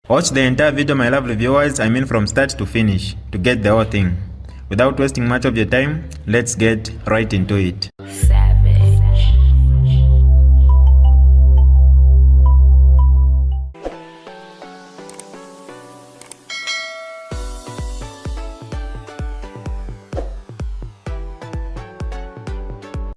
Watch the entire video, my lovely viewers, from start to finish, to get the whole thing. Without wasting much of your time, let's get right into it.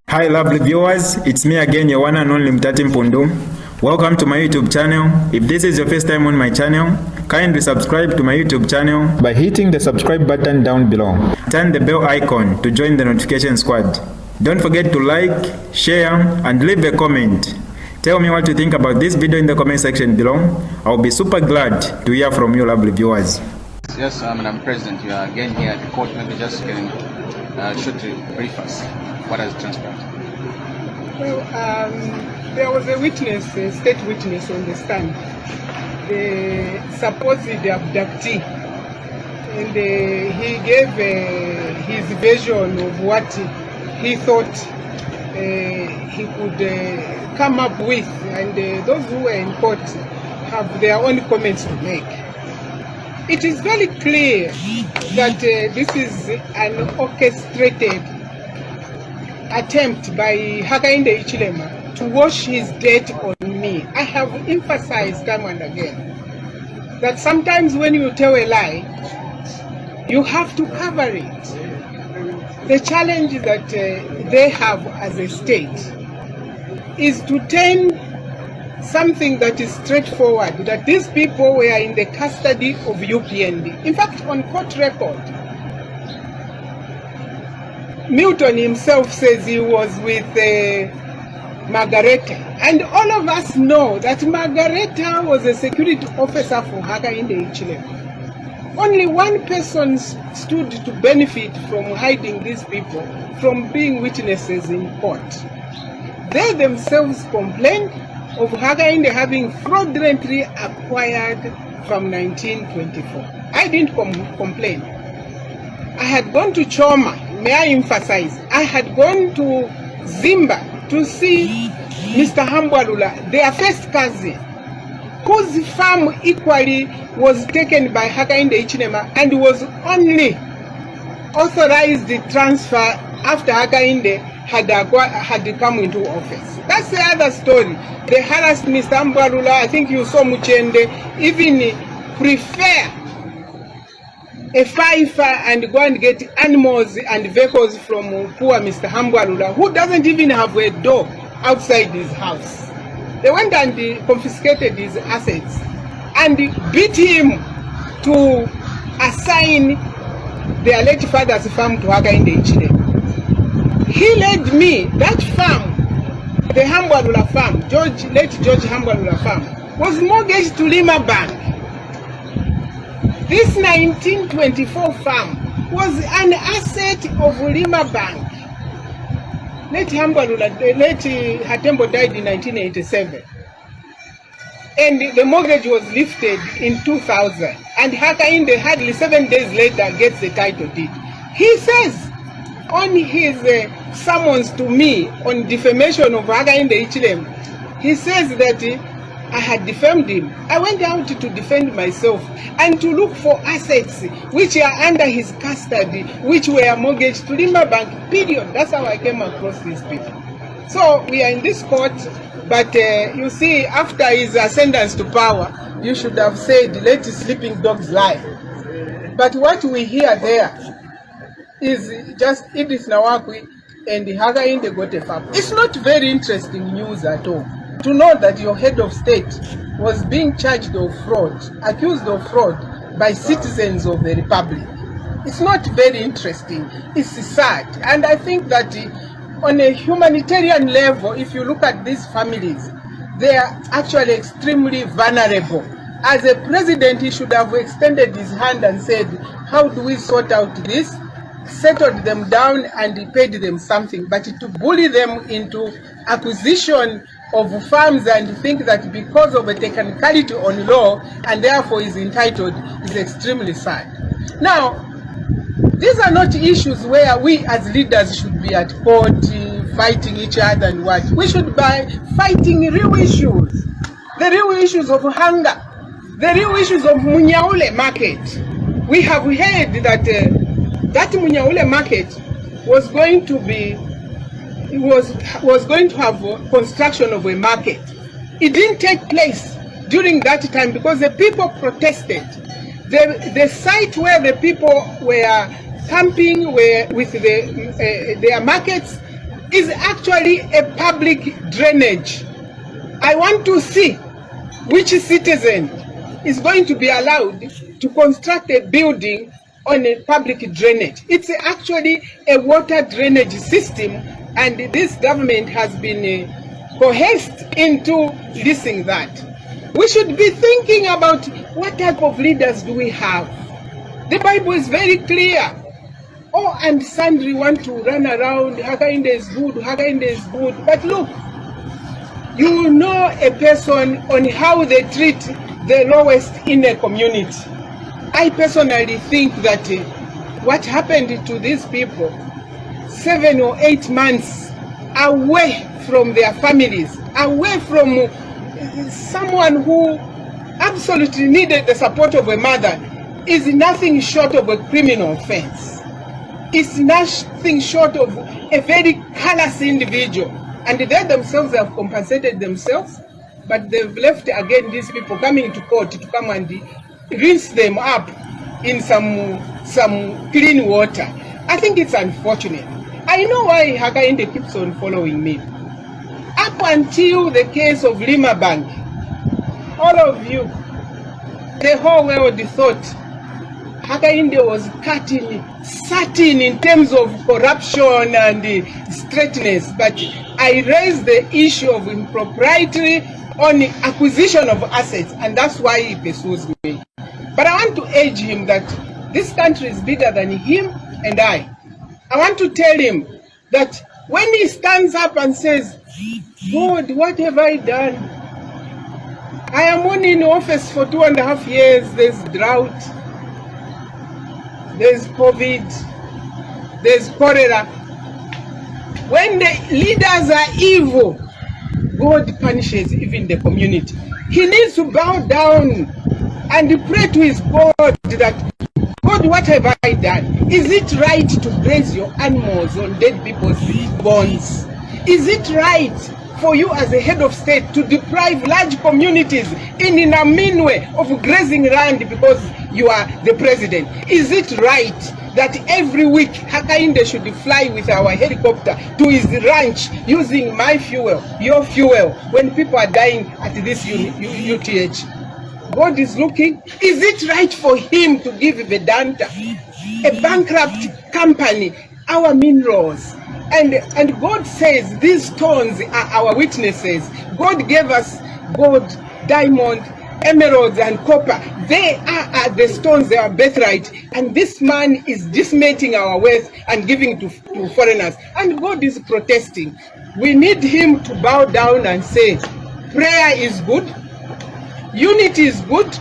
Hi lovely viewers, it's me again, your one and only Mutati Mpundu. Welcome to my YouTube channel. If this is your first time on my channel, kindly subscribe to my YouTube channel by hitting the subscribe button down below. Turn the bell icon to join the notification squad. Don't forget to like, share, and leave a comment. Tell me what you think about this video in the comment section below. I'll be super glad to hear from you lovely viewers. Yes, Madam President, you are again here at the court. Maybe just can shortly brief us. What has transpired? Well, there was a witness, a state witness on the stand, the supposed abductee, and he gave his version of what he thought he could come up with, and those who were in court have their own comments to make. It is very clear that this is an orchestrated attempt by Hakainde Hichilema to wash his dirt on me. I have emphasized time and again that sometimes when you tell a lie, you have to cover it. The challenge that they have as a state is to turn something that is straightforward, that these people were in the custody of UPND. In fact, on court record, Milton himself says he was with Margareta, and all of us know that Margareta was a security officer for Hakainde Hichilema. Only one person stood to benefit from hiding these people from being witnesses in court. They themselves complained of Hakainde having fraudulently acquired from 1924. I didn't complain. I had gone to Choma. May I emphasize, I had gone to Zimba to see Mr. Hambwalula, their first cousin, whose farm equally was taken by Hakainde Hichilema and was only authorized the transfer after Hakainde had come into office. That's the other story. They harassed Mr. Hambwalula. I think you saw Muchende even prefer a fifer and go and get animals and vehicles from poor Mr. Hambwalula, who doesn't even have a door outside his house. They went and confiscated his assets and beat him to assign their late father's farm to Hakainde Hichilema. He led me, that farm, the Hambwalula farm, late George Hambwalula farm, was mortgaged to Lima Bank. This 1924 farm was an asset of Lima Bank. Late Hatembo died in 1987. And the mortgage was lifted in 2000. And Hakainde hardly 7 days later gets the title deed. He says on his summons to me on defamation of Hakainde Hichilema, he says that I had defamed him. I went out to defend myself and to look for assets which are under his custody, which were mortgaged to Lima Bank, period. That's how I came across these people. So we are in this court, but you see, after his ascendance to power, you should have said, let the sleeping dogs lie. But what we hear there is just Edith Nawakwi and Hakainde got a farm. It's not very interesting news at all to know that your head of state was being charged of fraud, accused of fraud by citizens of the republic. It's not very interesting. It's sad. And I think that on a humanitarian level, if you look at these families, they are actually extremely vulnerable. As a president, he should have extended his hand and said, how do we sort out this? Settled them down and paid them something. But to bully them into acquisition of farms and think that because of a technicality on law and therefore is entitled is extremely sad. Now, these are not issues where we as leaders should be at court fighting each other and what. We should be fighting real issues. The real issues of hunger, The real issues of Munyaule market. We have heard that that Munyaule market was going to be, was going to have construction of a market. It didn't take place during that time because the people protested. The site where the people were camping with their markets is actually a public drainage. I want to see which citizen is going to be allowed to construct a building on a public drainage. It's actually a water drainage system, and this government has been coerced into leasing that. We should be thinking about what type of leaders do we have. The Bible is very clear. Oh, and sundry want to run around, Hakainde is good, Hakainde is good. But look, you know a person on how they treat the lowest in a community. I personally think that what happened to these people, 7 or 8 months away from their families, away from someone who absolutely needed the support of a mother, is nothing short of a criminal offense. It's nothing short of a very callous individual. And they themselves have compensated themselves, but they've left again these people coming to court to come and rinse them up in some clean water. I think it's unfortunate. I know why Hakainde keeps on following me. Up until the case of Lima Bank, all of you, the whole world thought Hakainde was cutting certain in terms of corruption and straightness, but I raised the issue of impropriety on the acquisition of assets, and that's why he pursues me. But I want to urge him that this country is bigger than him and I. I want to tell him that when he stands up and says, God, what have I done? I am only in office for 2.5 years. There's drought, there's COVID, there's cholera. When the leaders are evil, God punishes even the community. He needs to bow down and pray to his God that, God, what have I done? Is it right to graze your animals on dead people's bones? Is it right for you as a head of state to deprive large communities in a mean way of grazing land because you are the president? Is it right that every week Hakainde should fly with our helicopter to his ranch using my fuel, your fuel, when people are dying at this UTH? God is looking. Is it right for him to give Vedanta, a bankrupt company, our minerals? And God says these stones are our witnesses. God gave us gold, diamond, emeralds and copper. They are the stones, they are birthright. And this man is decimating our wealth and giving to foreigners. And God is protesting. We need him to bow down and say, prayer is good, unity is good,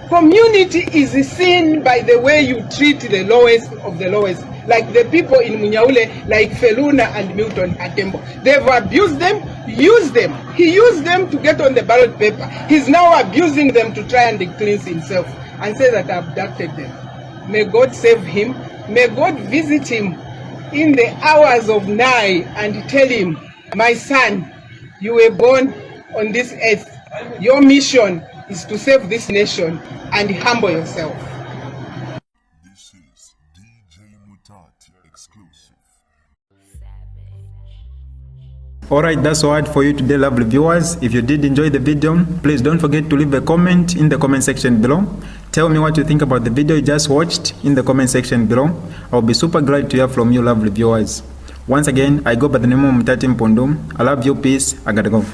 community is seen by the way you treat the lowest of the lowest. Like the people in Munyaule, like Feluna and Milton Atembo. They've abused them, used them. He used them to get on the ballot paper. He's now abusing them to try and cleanse himself and say that I abducted them. May God save him. May God visit him in the hours of night and tell him, my son, you were born on this earth. Your mission is to save this nation and humble yourself. This is DJ Mutati exclusive. Alright, that's all for you today, lovely viewers. If you did enjoy the video, please don't forget to leave a comment in the comment section below. Tell me what you think about the video you just watched in the comment section below. I'll be super glad to hear from you, lovely viewers. Once again, I go by the name of Mutati Mpundu. I love you, peace, I gotta go.